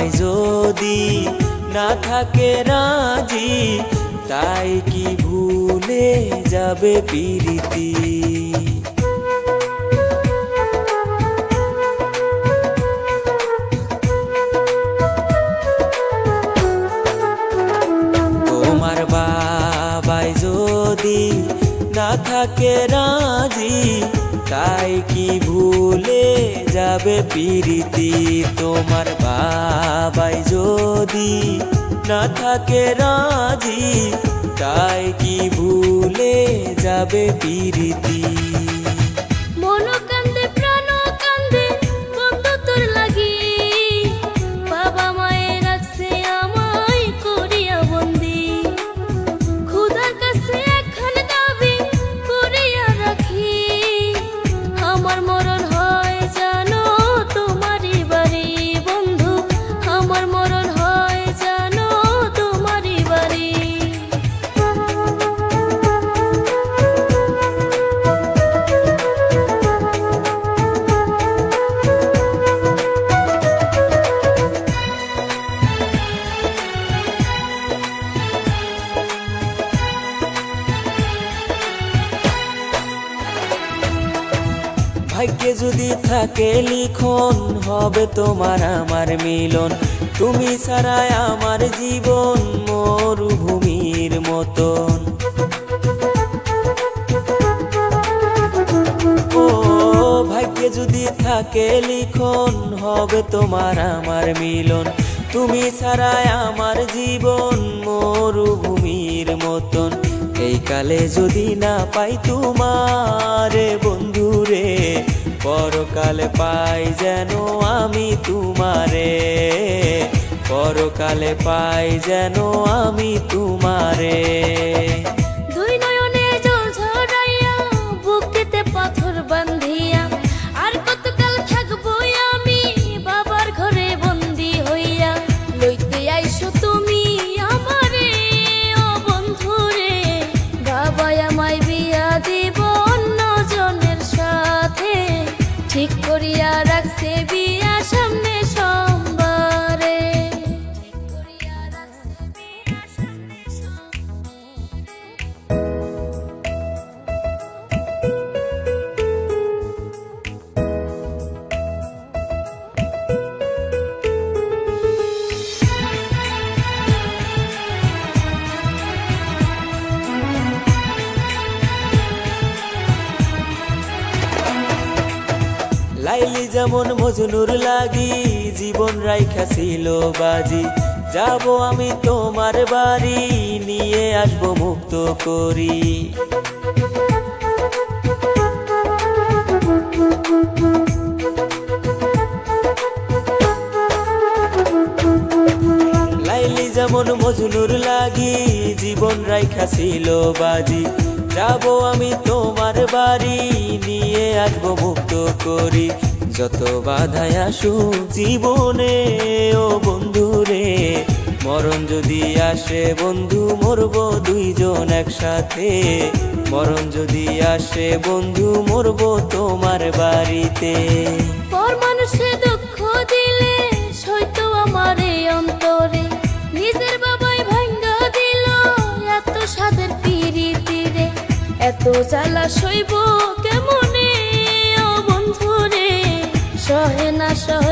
বাবাই যদি না থাকে রাজি, তাই কি ভুলে যাবে প্রীতি? তোমার বাবাই যদি না থাকে রাজি, তাই কি ভুলে যাবে প্রীতি? তোমার বাবাই যদি না থাকে রাজি, তাই কি ভুলে যাবে প্রীতি? মন কান্দে প্রাণ কান্দে বন্ধু তোর লাগি, বাবা মায়ে রাখছে আমায় করিয়া বন্দি। খুদার কাছে এখন দাবি করিয়া রাখি, আমার মরণ হয় জানো তোমারই বাড়ি বন্ধু, আমার মরণ হয় জানো তোমারই বাড়ি। ভাগ্যে যদি থাকে লিখন, হবে তোমার আমার মিলন। তুমি ছাড়াই আমার জীবন মরুভূমির মতন। ও ভাগ্যে যদি থাকে লিখন, হবে তোমার আমার মিলন। তুমি ছাড়াই আমার জীবন মরুভূমির মতন। এই কালে যদি না পাই তোমারে বন্ধুরে, পরকালে পাই যেন আমি তোমারে, পরকালে পাই যেন আমি তোমারে। দুই নয়নে জল ঝরাইয়া বুকেতে পাথর বান্ধিয়া, আর কতকাল থাকবো আমি বাবার ঘরে বন্দি হইয়া। লইতে আইসো তুমি আমারে ও বন্ধুরে, বাবা আমায় বিয়া দিব অন্য জনের সাথে। ঠিক করিয়া রাখছে বিয়া সামনে সোমবারে, ঠিক করিয়া রাখছে বিয়া সামনে সোমবারে। লাইলি যেমন মজনুর লাগি, জীবন রাইখা ছিল বাজি। যাব আমি তোমার বাড়ি, নিয়ে আসবো মুক্ত করি। লাইলি যেমন মজনুর লাগি, জীবন রাইখা ছিল বাজি। যাব আমি তোমার বাড়ি, নিয়ে আসবো মুক্ত করি। যত বাধায় আসুক জীবনে ও বন্ধুরে, মরণ যদি আসে বন্ধু মরবো দুইজন একসাথে। মরণ যদি আসে বন্ধু মরবো তোমার বাড়িতে। পর মানুষে দুঃখ দিলে সইতো আমার এই অন্তরে, নিজের বাবাই ভাঙ্গা দিল এত সাদের পিরিতিরে। এত জ্বালা সইব কেমনে ও বন্ধুরে, সহে না সহ